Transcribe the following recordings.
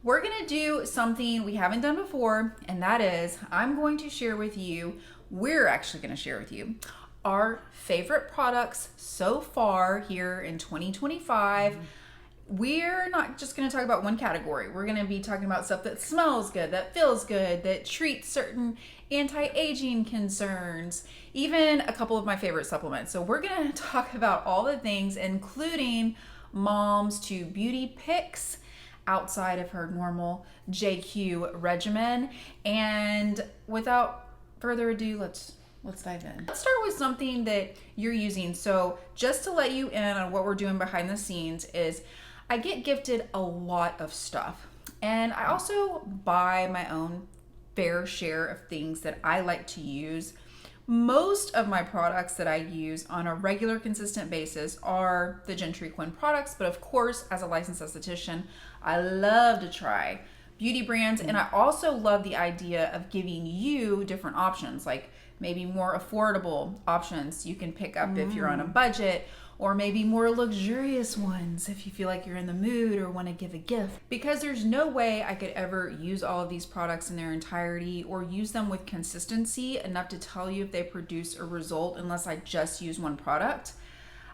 we're going to do something we haven't done before, and that is we're actually going to share with you our favorite products so far here in 2025. We're not just going to talk about one category. We're going to be talking about stuff that smells good, that feels good, that treats certain anti-aging concerns, even a couple of my favorite supplements. So we're going to talk about all the things, including Mom's to beauty picks outside of her normal JQ regimen. And without further ado, let's dive in. Let's start with something that you're using. So just to let you in on what we're doing behind the scenes is I get gifted a lot of stuff, and I also buy my own fair share of things that I like to use. Most of my products that I use on a regular, consistent basis are the Jentri Quinn products, but of course, as a licensed esthetician, I love to try beauty brands, and I also love the idea of giving you different options, like maybe more affordable options you can pick up if you're on a budget, or maybe more luxurious ones if you feel like you're in the mood or want to give a gift. Because there's no way I could ever use all of these products in their entirety or use them with consistency enough to tell you if they produce a result unless I just use one product.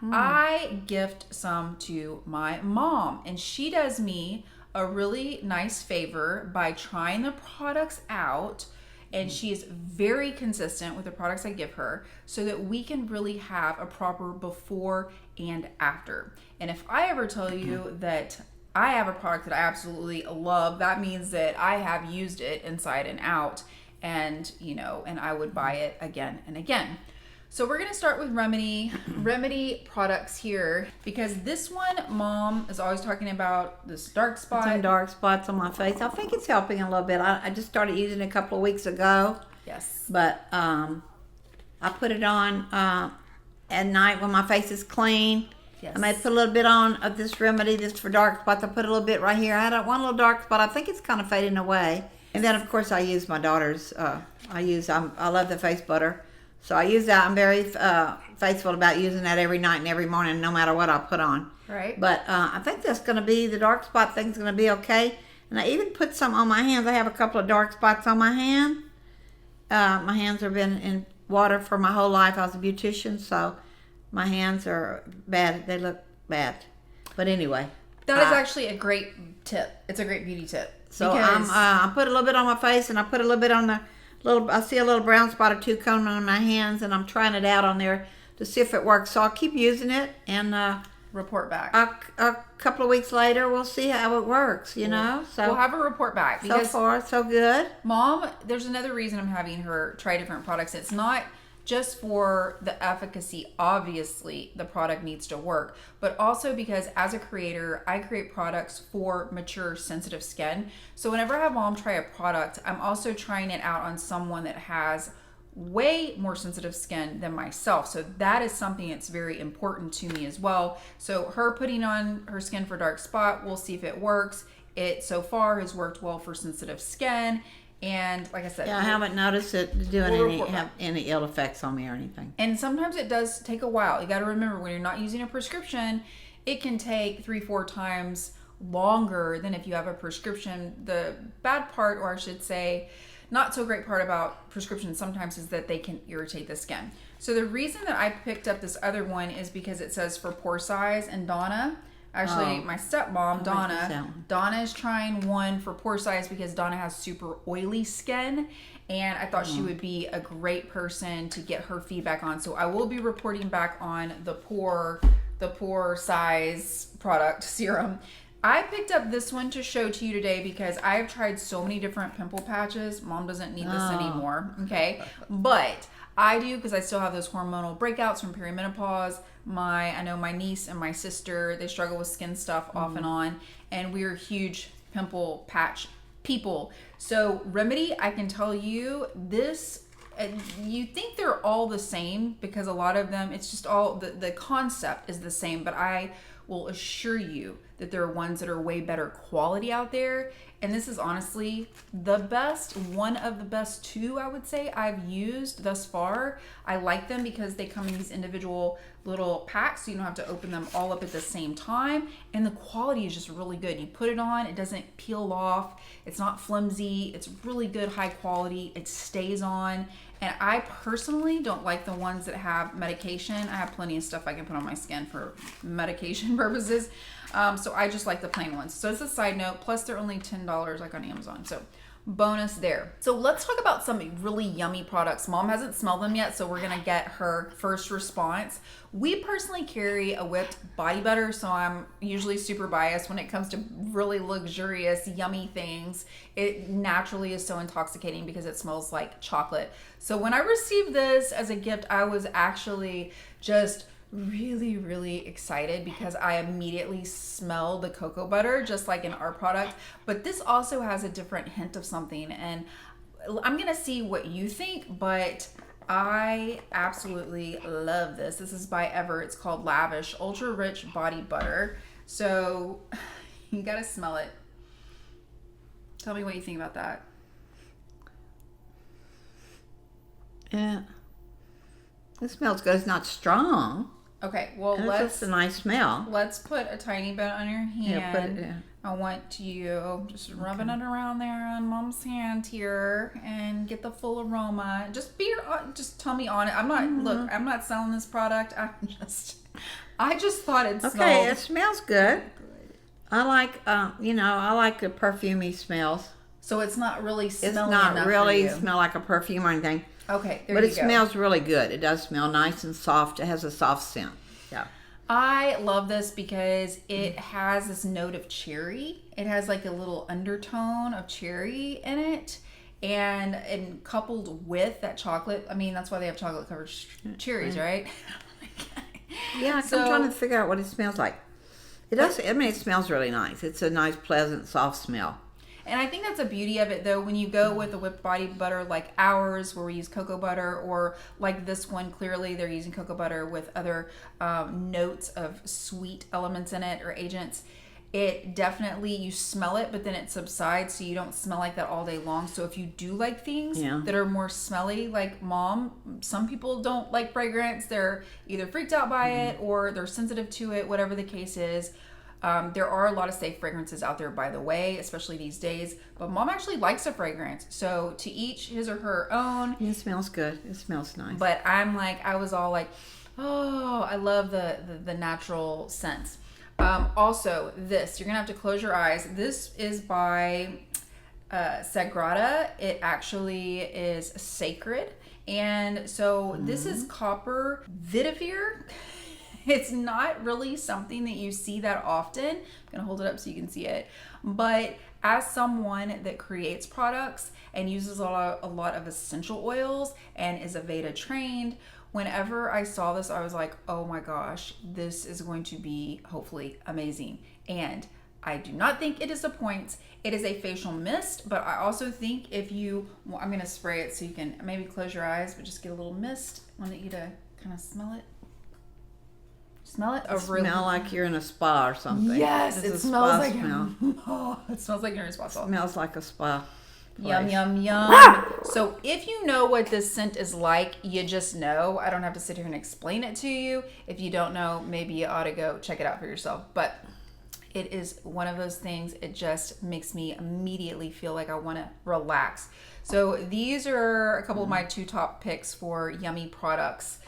I gift some to my mom, and she does me a really nice favor by trying the products out, and she is very consistent with the products I give her so that we can really have a proper before and after. And if I ever tell you that I have a product that I absolutely love, that means that I have used it inside and out, and and I would buy it again and again. So we're going to start with Remedy products here, because this one, Mom is always talking about this dark spot. Some dark spots on my face. I think it's helping a little bit. I just started using it a couple of weeks ago. Yes. But I put it on at night when my face is clean. Yes. I may put a little bit on of this remedy, this for dark spots. I put a little bit right here. I had one little dark spot. I think it's kind of fading away. And then, of course, I use my daughter's. I love the face butter. So I use that. I'm very faithful about using that every night and every morning, no matter what I put on. Right. But I think that's going to be, the dark spot thing's going to be okay. And I even put some on my hands. I have a couple of dark spots on my hand. My hands have been in water for my whole life. I was a beautician, so my hands are bad. They look bad. But anyway. That is actually a great tip. It's a great beauty tip. So I put a little bit on my face, and I put a little bit on the I see a little brown spot or two coming on my hands, and I'm trying it out on there to see if it works. So I'll keep using it, and report back. A couple of weeks later, we'll see how it works, you know? So we'll have a report back. So far, so good. Mom, there's another reason I'm having her try different products. It's not just for the efficacy. Obviously, the product needs to work, but also because as a creator, I create products for mature, sensitive skin. So whenever I have Mom try a product, I'm also trying it out on someone that has way more sensitive skin than myself. So that is something that's very important to me as well. So her putting on her skin for dark spot, we'll see if it works. It so far has worked well for sensitive skin. And like I said, I haven't noticed it doing any ill effects on me or anything. And sometimes it does take a while. You got to remember, when you're not using a prescription, it can take 3-4 times longer than if you have a prescription. The bad part, or I should say, not so great part about prescriptions sometimes, is that they can irritate the skin. So the reason that I picked up this other one is because it says for pore size, and Donna, actually my stepmom, Donna is trying one for pore size because Donna has super oily skin, and I thought she would be a great person to get her feedback on. So I will be reporting back on the pore size product serum. I picked up this one to show to you today because I have tried so many different pimple patches. Mom doesn't need this anymore, okay? But I do, because I still have those hormonal breakouts from perimenopause. I know my niece and my sister, they struggle with skin stuff off and on, and we're huge pimple patch people. So Remedy, I can tell you this, you think they're all the same because a lot of them, it's just all, the concept is the same, but I will assure you that there are ones that are way better quality out there. And this is honestly the best, one of the best two, I would say, I've used thus far. I like them because they come in these individual little packs, so you don't have to open them all up at the same time. And the quality is just really good. You put it on, it doesn't peel off. It's not flimsy. It's really good, high quality. It stays on. And I personally don't like the ones that have medication. I have plenty of stuff I can put on my skin for medication purposes. So I just like the plain ones. So it's a side note. Plus they're only $10 like on Amazon. So bonus there. So let's talk about some really yummy products. Mom hasn't smelled them yet, so we're gonna get her first response. We personally carry a whipped body butter, so I'm usually super biased when it comes to really luxurious, yummy things. It naturally is so intoxicating because it smells like chocolate. So when I received this as a gift, I was actually just really excited because I immediately smelled the cocoa butter, just like in our product. But this also has a different hint of something, and I'm gonna see what you think, but I absolutely love this. This is by Ever. It's called Lavish Ultra Rich Body Butter. So you gotta smell it. Tell me what you think about that. Yeah, it smells good. It's not strong. Okay, well, and it's just a nice smell. Let's put a tiny bit on your hand. Yeah, put it in. I want you just rubbing it around there on Mom's hand here and get the full aroma. Just tell me on it. I'm not look. I'm not selling this product. I just thought it smelled. Okay, it smells good. I like I like the perfumey smells. So it's not really smelly It's not enough really for you. smell like a perfume or anything. Okay, there but you it go. smells really good. It does smell nice and soft. It has a soft scent. Yeah. I love this because it has this note of cherry. It has like a little undertone of cherry in it. And coupled with that chocolate, I mean, that's why they have chocolate covered cherries, right? Yeah, I'm trying to figure out what it smells like. It does. I mean, it smells really nice. It's a nice, pleasant, soft smell. And I think that's the beauty of it, though, when you go with a whipped body butter like ours, where we use cocoa butter, or like this one, clearly they're using cocoa butter with other notes of sweet elements in it or agents. It definitely, you smell it, but then it subsides, so you don't smell like that all day long. So if you do like things that are more smelly, like Mom, some people don't like fragrance. They're either freaked out by it or they're sensitive to it, whatever the case is. There are a lot of safe fragrances out there, by the way, especially these days. But Mom actually likes a fragrance. So to each his or her own. It smells good. It smells nice. But I was all like, oh, I love the natural scents. Also, this, you're going to have to close your eyes. This is by Sagrada. It actually is sacred. And so this is copper vetiver. It's not really something that you see that often. I'm gonna hold it up so you can see it. But as someone that creates products and uses a lot of essential oils and is Aveda trained, whenever I saw this, I was like, oh my gosh, this is going to be hopefully amazing. And I do not think it disappoints. It is a facial mist, but I also think if you, well, I'm gonna spray it so you can maybe close your eyes, but just get a little mist. I want you to kind of smell it. Smell it? Smell like you're in a spa or something. Yes, it smells like smell. Oh, it smells like you're in a spa. It smells like a spa. Yum, yum, yum. So if you know what this scent is like, you just know. I don't have to sit here and explain it to you. If you don't know, maybe you ought to go check it out for yourself. But it is one of those things, it just makes me immediately feel like I want to relax. So these are a couple of my two top picks for yummy products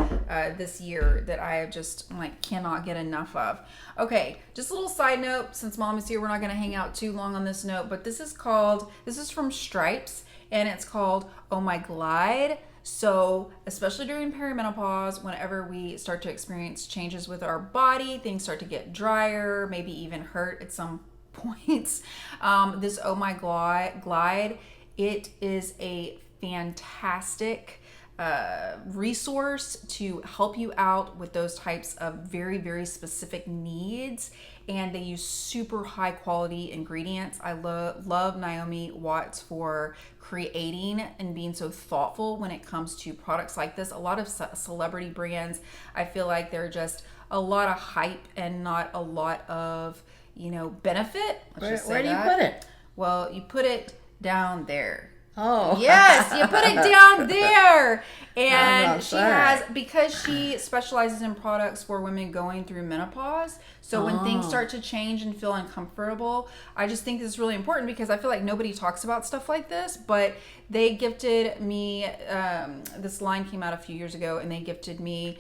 this year that I just cannot get enough of. Okay, just a little side note, since Mom is here, we're not going to hang out too long on this note, but this is from Stripes, and it's called Oh My Glide. So especially during perimenopause, whenever we start to experience changes with our body, things start to get drier, maybe even hurt at some points. This Oh My Glide, it is a fantastic resource to help you out with those types of very, very specific needs. And they use super high quality ingredients. I love Naomi Watts for creating and being so thoughtful when it comes to products like this. A lot of celebrity brands, I feel like they're just a lot of hype and not a lot of benefit. Where do you put it? Well, you put it down there. Oh. Yes, you put it down there. And she has, because she specializes in products for women going through menopause. So when things start to change and feel uncomfortable, I just think this is really important because I feel like nobody talks about stuff like this. But they gifted me, this line came out a few years ago, and they gifted me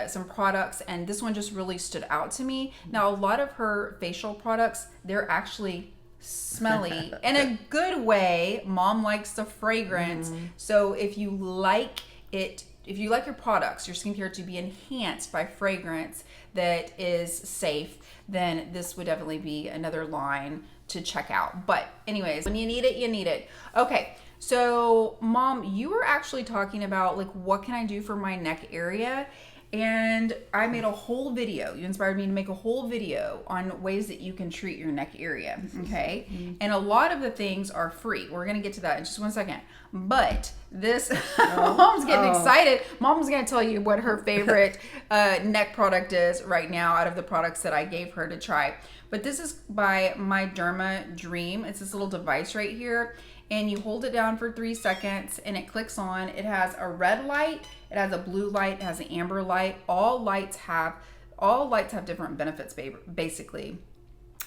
some products, and this one just really stood out to me. Now, a lot of her facial products, they're actually smelly in a good way. Mom likes the fragrance. So if you like your products, your skincare to be enhanced by fragrance that is safe, then this would definitely be another line to check out. But anyways, when you need it, you need it. Okay, so Mom, you were actually talking about like, what can I do for my neck area? And I made a whole video. You inspired me to make a whole video on ways that you can treat your neck area, okay? And a lot of the things are free. We're going to get to that in just 1 second. But this, Mom's getting excited. Mom's going to tell you what her favorite neck product is right now out of the products that I gave her to try. But this is by my Derma Dream. It's this little device right here. And you hold it down for 3 seconds and it clicks on. It has a red light, it has a blue light, it has an amber light. All lights have different benefits, basically.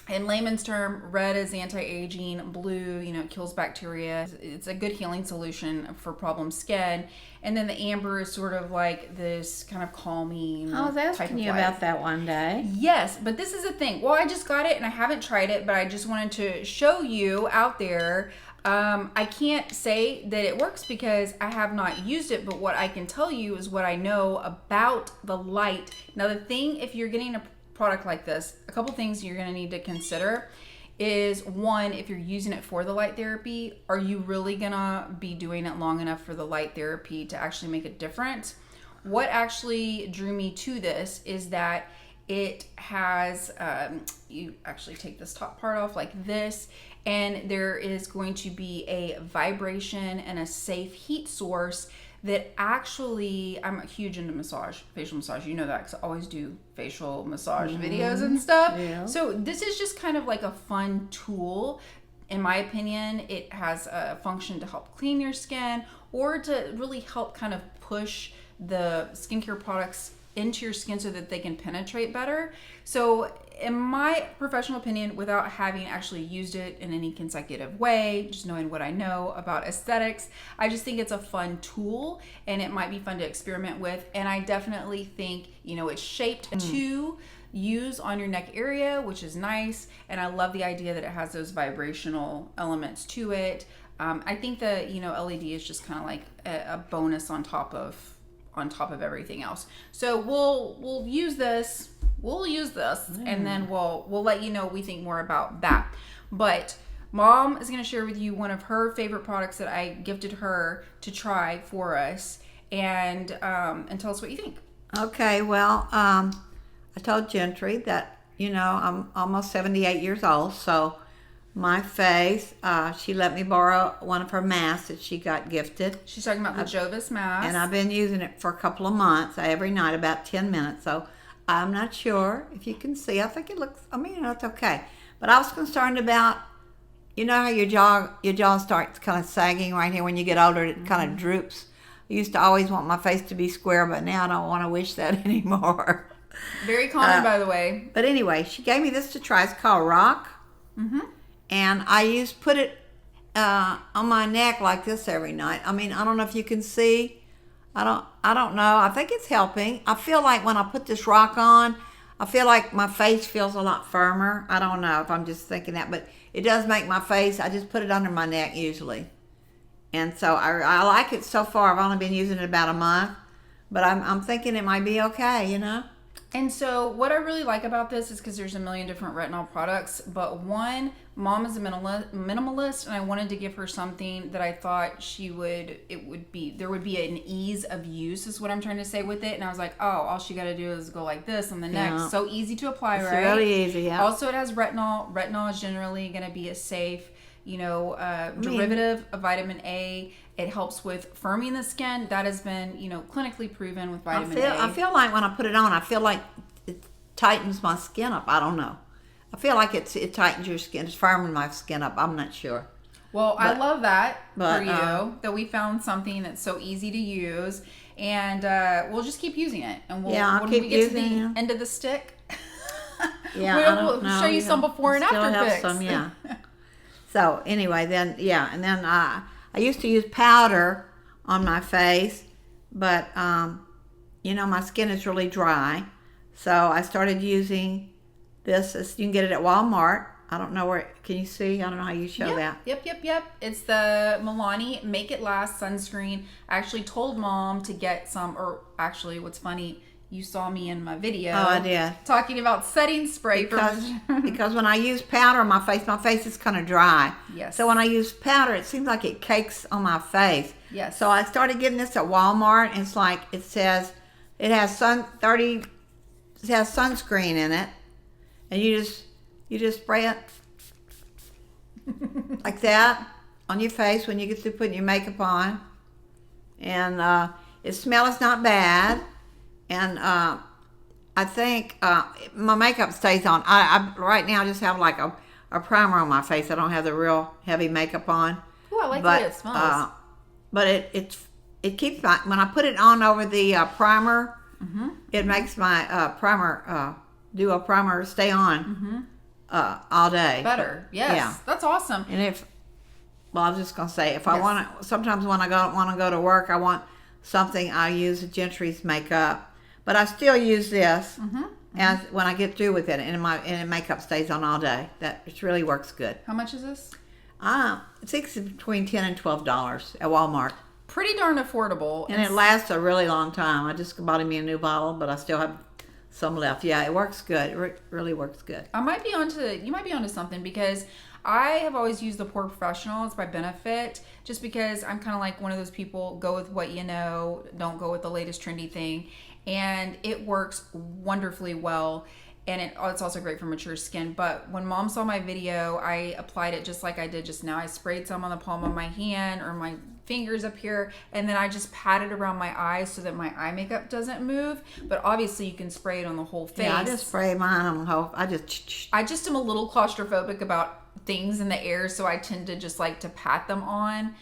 In layman's term, red is anti-aging, blue, kills bacteria. It's a good healing solution for problem skin. And then the amber is sort of like this kind of calming. I was asking you about that one day. Yes, but this is the thing. Well, I just got it and I haven't tried it, but I just wanted to show you out there. I can't say that it works because I have not used it, but what I can tell you is what I know about the light. Now, the thing, if you're getting a product like this, a couple things you're going to need to consider is, one, if you're using it for the light therapy, are you really going to be doing it long enough for the light therapy to actually make a difference? What actually drew me to this is that it has, you actually take this top part off like this, and there is going to be a vibration and a safe heat source that actually, I'm huge into massage, facial massage. You know that because I always do facial massage videos and stuff. Yeah. So this is just kind of like a fun tool. In my opinion, it has a function to help clean your skin or to really help kind of push the skincare products into your skin so that they can penetrate better. So in my professional opinion, without having actually used it in any consecutive way, just knowing what I know about aesthetics, I just think it's a fun tool and it might be fun to experiment with. And I definitely think, it's shaped to use on your neck area, which is nice. And I love the idea that it has those vibrational elements to it. I think the, LED is just kind of like a bonus on top of everything else. So we'll use this. And then we'll let you know what we think more about that. But Mom is going to share with you one of her favorite products that I gifted her to try for us, and tell us what you think. Okay, well, I told Jentri that I'm almost 78 years old, so my face, she let me borrow one of her masks that she got gifted. She's talking about the Jovis mask. And I've been using it for a couple of months, every night, about 10 minutes. So I'm not sure if you can see. I think it looks, it's okay. But I was concerned about, how your jaw starts kind of sagging right here when you get older. It kind of droops. I used to always want my face to be square, but now I don't want to wish that anymore. Very common, by the way. But anyway, she gave me this to try. It's called Rock. Mm-hmm. And I put it on my neck like this every night. I don't know if you can see. I don't know. I think it's helping. I feel like when I put this rock on, I feel like my face feels a lot firmer. I don't know if I'm just thinking that, but it does make my face. I just put it under my neck usually. And so I like it so far. I've only been using it about a month, but I'm thinking it might be okay, And so what I really like about this is because there's a million different retinol products, but one, Mom is a minimalist, and I wanted to give her something that I thought there would be an ease of use is what I'm trying to say with it. And I was like, all she got to do is go like this on the neck. Yeah. So easy to apply, it's right? It's really easy, yeah. Also, it has retinol. Retinol is generally going to be a safe, derivative of vitamin A. It helps with firming the skin. That has been, clinically proven with vitamin A. I feel like when I put it on, I feel like it tightens my skin up. I don't know. I feel like it tightens your skin. It's firming my skin up. I'm not sure. Well, I love that but, for you, that we found something that's so easy to use. And we'll just keep using it. And I'll when keep we get to the using it. end of the stick, we'll show you some before and after pics. Some, yeah. So anyway, then I used to use powder on my face, but my skin is really dry, so I started using this. You can get it at Walmart. I don't know where. Can you see? I don't know how you show that. Yep. It's the Milani Make It Last sunscreen. I actually told Mom to get some, or actually, what's funny, you saw me in my video. Oh, I did. Talking about setting spray. Because when I use powder on my face is kind of dry. Yes. So when I use powder, it seems like it cakes on my face. Yes. So I started getting this at Walmart, and it's like it has sunscreen in it, and you just spray it like that on your face when you get through putting your makeup on, and it smells not bad, and I think my makeup stays on. I right now just have like a primer on my face. I don't have the real heavy makeup on. Oh, I like the way it smells. But it keeps my, when I put it on over the primer, it makes my primer stay on all day. Better, yes. Yeah. That's awesome. And I was just gonna say, if I want to, sometimes when I want to go to work, I want something. I use Jentri's makeup, but I still use this as when I get through with it, and my makeup stays on all day. It really works good. How much is this? I think it's between $10 and $12 at Walmart. Pretty darn affordable. And it lasts a really long time. I just bought me a new bottle, but I still have some left. Yeah, it works good. It really works good. You might be onto something, because I have always used the Pore Professional. It's by Benefit, just because I'm kind of like one of those people, go with what you know, don't go with the latest trendy thing. And it works wonderfully well. And it's also great for mature skin. But when Mom saw my video, I applied it just like I did just now. I sprayed some on the palm of my hand or my fingers up here, and then I just pat it around my eyes so that my eye makeup doesn't move. But obviously you can spray it on the whole face. Yeah, I just spray mine on the whole. I just am a little claustrophobic about things in the air, so I tend to just like to pat them on.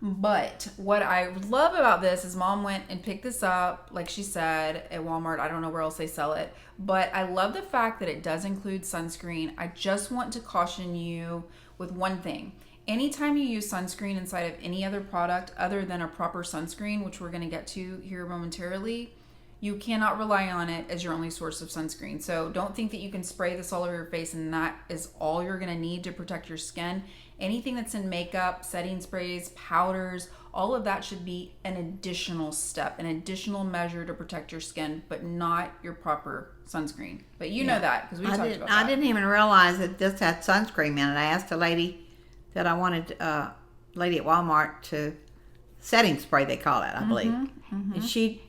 But what I love about this is Mom went and picked this up, like she said, at Walmart. I don't know where else they sell it. But I love the fact that it does include sunscreen. I just want to caution you with one thing. Anytime you use sunscreen inside of any other product other than a proper sunscreen, which we're going to get to here momentarily, you cannot rely on it as your only source of sunscreen. So don't think that you can spray this all over your face and that is all you're going to need to protect your skin. Anything that's in makeup, setting sprays, powders, all of that should be an additional step, an additional measure to protect your skin, but not your proper sunscreen. But you know that because we talked about that. I didn't even realize that this had sunscreen in it. I asked a lady that I wanted, lady at Walmart, to setting spray, they call it, I believe. And she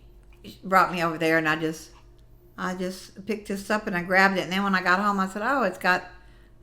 brought me over there, and I just picked this up and I grabbed it, and then when I got home I said, oh, it's got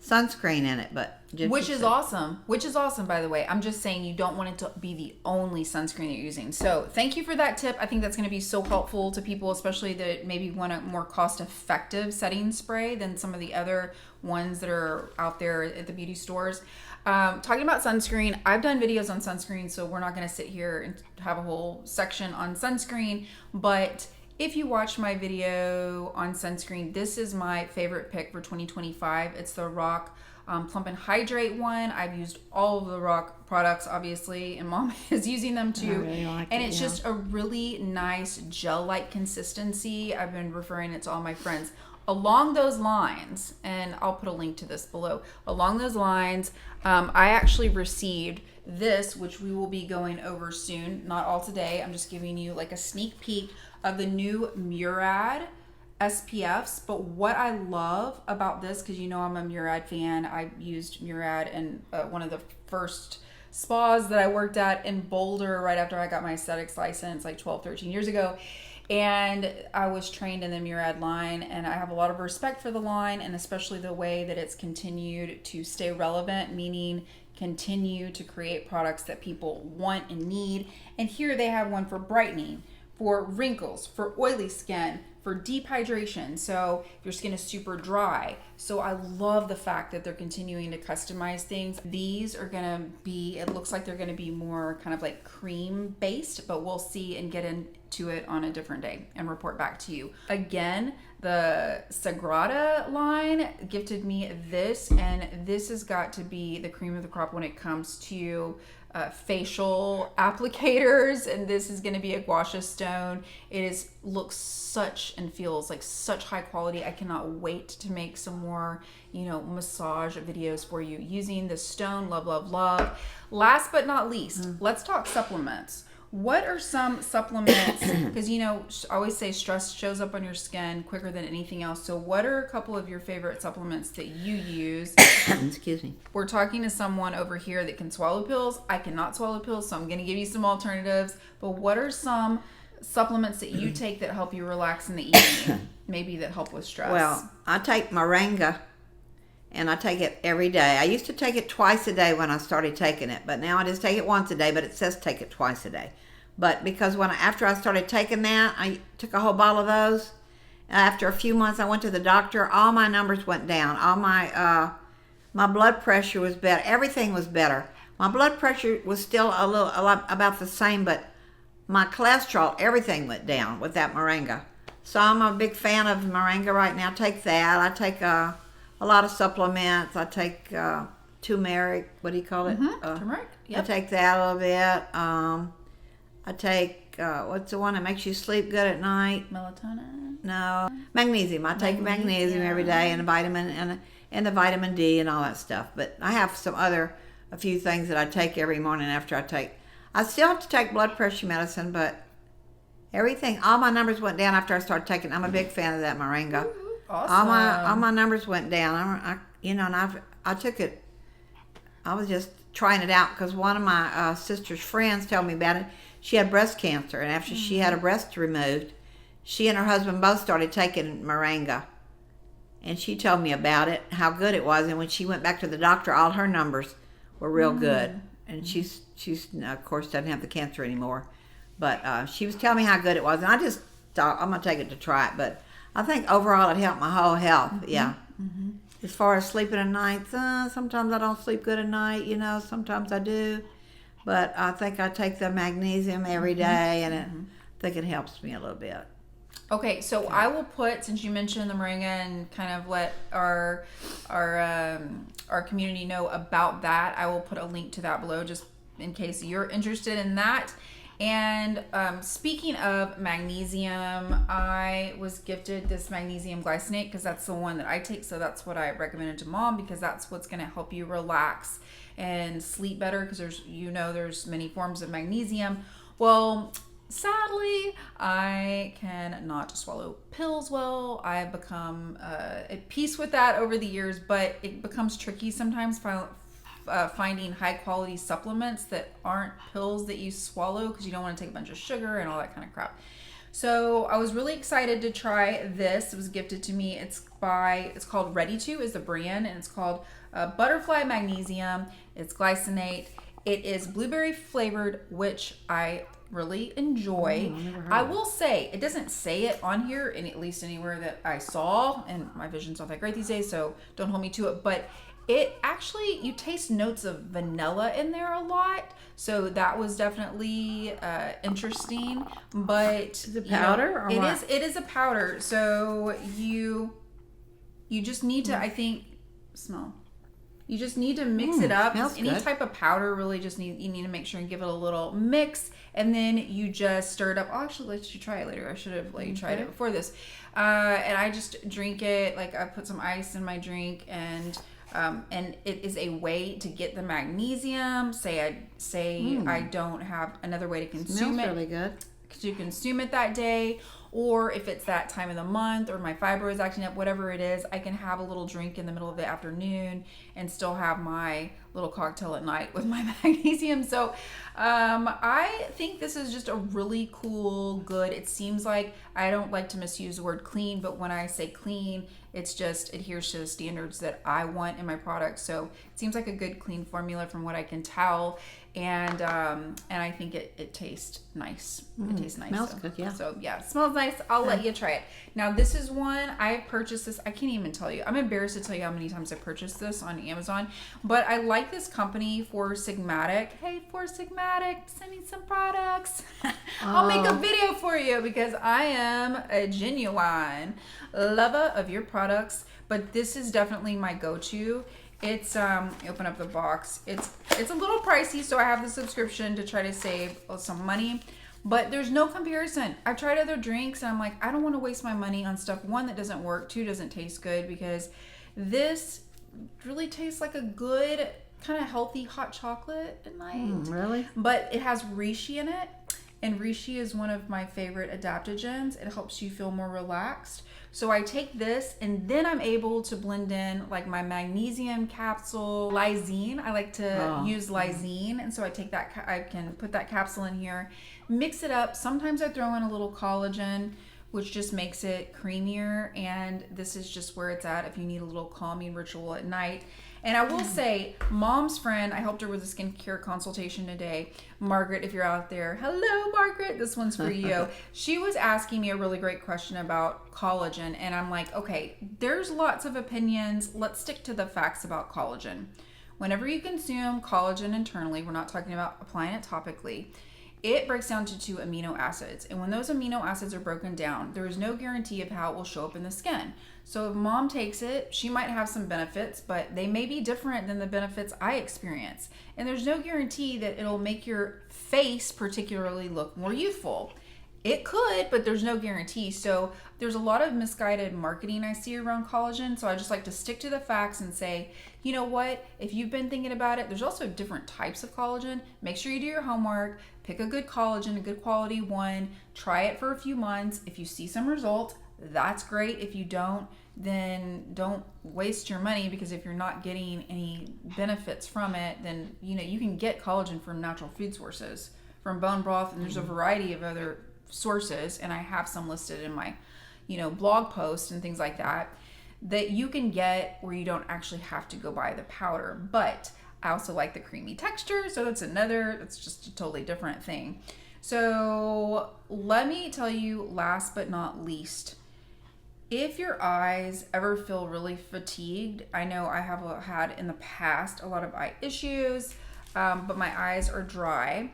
sunscreen in it. But which is awesome, by the way. I'm just saying you don't want it to be the only sunscreen that you're using. So thank you for that tip. I think that's going to be so helpful to people, especially that maybe want a more cost-effective setting spray than some of the other ones that are out there at the beauty stores. Talking about sunscreen, I've done videos on sunscreen, so we're not going to sit here and have a whole section on sunscreen, but if you watch my video on sunscreen, this is my favorite pick for 2025. It's the Rock Plump and Hydrate one. I've used all of the Rock products, obviously, and Mom is using them too. I really like and it's just a really nice gel-like consistency. I've been referring it to all my friends. Along those lines, and I'll put a link to this below, along those lines, I actually received this, which we will be going over soon. Not all today. I'm just giving you like a sneak peek of the new Murad SPFs. But what I love about this, because you know I'm a Murad fan, I used Murad in one of the first spas that I worked at in Boulder right after I got my aesthetics license like 12, 13 years ago. And I was trained in the Murad line, and I have a lot of respect for the line, and especially the way that it's continued to stay relevant, meaning continue to create products that people want and need. And here they have one for brightening, for wrinkles, for oily skin, for deep hydration. So if your skin is super dry. So I love the fact that they're continuing to customize things. These are gonna be, it looks like they're gonna be more kind of like cream based, but we'll see and get into it on a different day and report back to you. Again, the Sagrada line gifted me this, and this has got to be the cream of the crop when it comes to facial applicators. And this is going to be a Gua Sha stone. It looks such and feels like such high quality. I cannot wait to make some more, massage videos for you using this stone. Love, love, love. Last but not least, let's talk supplements. What are some supplements? Because, I always say stress shows up on your skin quicker than anything else. So what are a couple of your favorite supplements that you use? Excuse me. We're talking to someone over here that can swallow pills. I cannot swallow pills, so I'm going to give you some alternatives. But what are some supplements that you take that help you relax in the evening? Maybe that help with stress? Well, I take moringa, and I take it every day. I used to take it twice a day when I started taking it, but now I just take it once a day, but it says take it twice a day. But because after I started taking that, I took a whole bottle of those. After a few months, I went to the doctor. All my numbers went down. All my blood pressure was better. Everything was better. My blood pressure was still a lot about the same, but my cholesterol, everything went down with that moringa. So I'm a big fan of moringa right now. I take that. I take a lot of supplements. I take turmeric. What do you call it? Turmeric. Yep. I take that a little bit. I take, what's the one that makes you sleep good at night? Melatonin? No. Magnesium. I take magnesium every day, and a vitamin and the vitamin D and all that stuff. But I have a few things that I take every morning after I take. I still have to take blood pressure medicine, but all my numbers went down after I started taking. I'm a big fan of that moringa. Ooh, awesome. All my numbers went down. I took it. I was just trying it out because one of my sister's friends told me about it. She had breast cancer, and after she had her breast removed, she and her husband both started taking moringa. And she told me about it, how good it was. And when she went back to the doctor, all her numbers were real good. And she's of course doesn't have the cancer anymore. But she was telling me how good it was, and I just thought I'm gonna take it to try it. But I think overall it helped my whole health. Yeah. As far as sleeping at night, sometimes I don't sleep good at night. Sometimes I do. But I think I take the magnesium every day, and I think it helps me a little bit. Okay, so I will put, since you mentioned the moringa, and kind of let our community know about that, I will put a link to that below just in case you're interested in that. And speaking of magnesium, I was gifted this magnesium glycinate because that's the one that I take. So that's what I recommended to Mom, because that's what's going to help you relax and sleep better, because there's many forms of magnesium. Well, sadly, I cannot swallow pills well. I've become at peace with that over the years, but it becomes tricky sometimes finding high quality supplements that aren't pills that you swallow, because you don't want to take a bunch of sugar and all that kind of crap. So I was really excited to try this. It was gifted to me. It's called Ready To is the brand, and it's called Butterfly Magnesium. It's glycinate. It is blueberry flavored, which I really enjoy. I will say, it doesn't say it on here, and at least anywhere that I saw, and my vision's not that great these days, so don't hold me to it, but it actually, you taste notes of vanilla in there a lot, so that was definitely interesting. But is it powder or what? It is a powder, so you just need to, I think, smell. You just need to mix it up. Any good. Type of powder, really you need to make sure and give it a little mix, and then you just stir it up. I'll actually let you try it later. I should have let you try it before this. And I just drink it. Like, I put some ice in my drink, and it is a way to get the magnesium. I don't have another way to consume it. Really good. To consume it that day, or if it's that time of the month, or my fibroids acting up, whatever it is, I can have a little drink in the middle of the afternoon, and still have my little cocktail at night with my magnesium. So I think this is just a really cool, good. It seems like, I don't like to misuse the word clean, but when I say clean, it's just adheres to the standards that I want in my product. So it seems like a good clean formula from what I can tell. And I think it tastes nice. It tastes nice. Smells good, yeah. So yeah, it smells nice. I'll let you try it. Now this is one I purchased this. I can't even tell you. I'm embarrassed to tell you how many times I purchased this on Amazon. But I like this company, Four Sigmatic. Hey, Four Sigmatic, send me some products. I'll make a video for you because I am a genuine lover of your products. But this is definitely my go-to. It's open up the box. It's a little pricey, so I have the subscription to try to save some money. But there's no comparison. I've tried other drinks and I'm like, I don't want to waste my money on stuff, one, that doesn't work, two, doesn't taste good, because this really tastes like a good kind of healthy hot chocolate at night. Really? But it has reishi in it. And reishi is one of my favorite adaptogens. It helps you feel more relaxed. So I take this and then I'm able to blend in like my magnesium capsule, lysine. I like to use lysine. And so I take that, I can put that capsule in here, mix it up. Sometimes I throw in a little collagen, which just makes it creamier. And this is just where it's at if you need a little calming ritual at night. And I will say, Mom's friend, I helped her with a skincare consultation today. Margaret, if you're out there, hello, Margaret, this one's for you. She was asking me a really great question about collagen. And I'm like, okay, there's lots of opinions. Let's stick to the facts about collagen. Whenever you consume collagen internally, we're not talking about applying it topically, it breaks down to 2 amino acids. And when those amino acids are broken down, there is no guarantee of how it will show up in the skin. So if Mom takes it, she might have some benefits, but they may be different than the benefits I experience. And there's no guarantee that it'll make your face particularly look more youthful. It could, but there's no guarantee. So there's a lot of misguided marketing I see around collagen. So I just like to stick to the facts and say, you know what? If you've been thinking about it, there's also different types of collagen. Make sure you do your homework. Pick a good collagen, a good quality one. Try it for a few months. If you see some results, that's great. If you don't, then don't waste your money, because if you're not getting any benefits from it, then you can get collagen from natural food sources, from bone broth, and there's a variety of other sources, and I have some listed in my blog posts and things like that you can get where you don't actually have to go buy the powder. But I also like the creamy texture, so that's just a totally different thing. So let me tell you, last but not least, if your eyes ever feel really fatigued, I know I have had in the past a lot of eye issues, but my eyes are dry.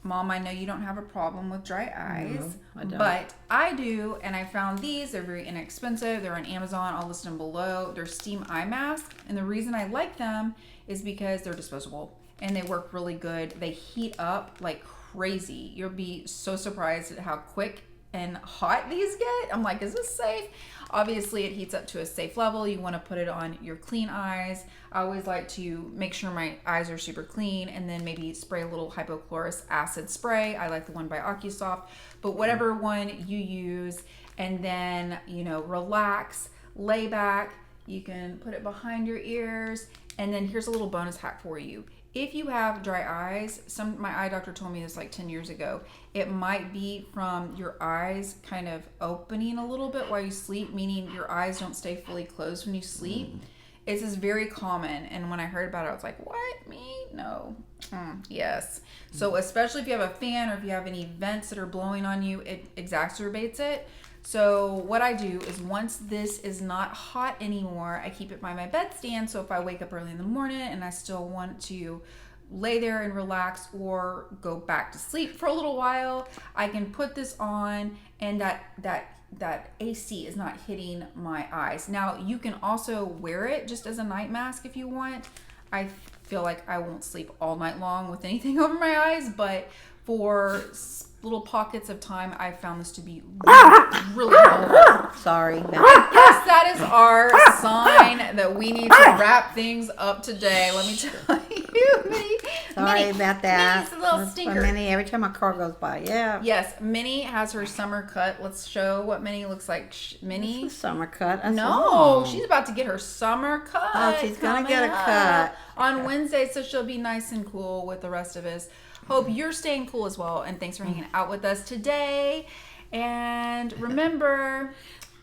Mom, I know you don't have a problem with dry eyes, No, I don't. but I do, and I found these. They're very inexpensive. They're on Amazon. I'll list them below. They're steam eye masks, and the reason I like them is because they're disposable, and they work really good. They heat up like crazy. You'll be so surprised at how quick and hot these get. I'm like, is this safe? Obviously, it heats up to a safe level. You want to put it on your clean eyes. I always like to make sure my eyes are super clean, and then maybe spray a little hypochlorous acid spray. I like the one by OcuSoft, but whatever one you use, and then, relax, lay back. You can put it behind your ears, and then here's a little bonus hack for you. If you have dry eyes, my eye doctor told me this like 10 years ago, it might be from your eyes kind of opening a little bit while you sleep, meaning your eyes don't stay fully closed when you sleep. This is very common, and when I heard about it, I was like, what? Me? No. Yes. So especially if you have a fan or if you have any vents that are blowing on you, it exacerbates it. So what I do is, once this is not hot anymore, I keep it by my bedstand. So if I wake up early in the morning and I still want to lay there and relax or go back to sleep for a little while, I can put this on, and that AC is not hitting my eyes. Now, you can also wear it just as a night mask if you want. I feel like I won't sleep all night long with anything over my eyes, but for little pockets of time, I found this to be really helpful. Sorry. Yes, that is our sign that we need to wrap things up today. Let me tell you. Minnie. Sorry Minnie, about that. Minnie's a little That's stinker. Minnie, every time a car goes by, yeah. Yes, Minnie has her summer cut. Let's show what Minnie looks like. Minnie. It's a summer cut. That's No, long. she's about to get her summer cut. Oh, she's gonna get a coming cut. up on Wednesday, so she'll be nice and cool with the rest of us. Hope you're staying cool as well, and thanks for hanging out with us today. And remember,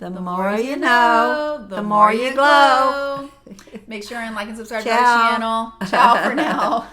the more you know, the more you glow. Make sure and like and subscribe to Ciao. our channel. Ciao for now.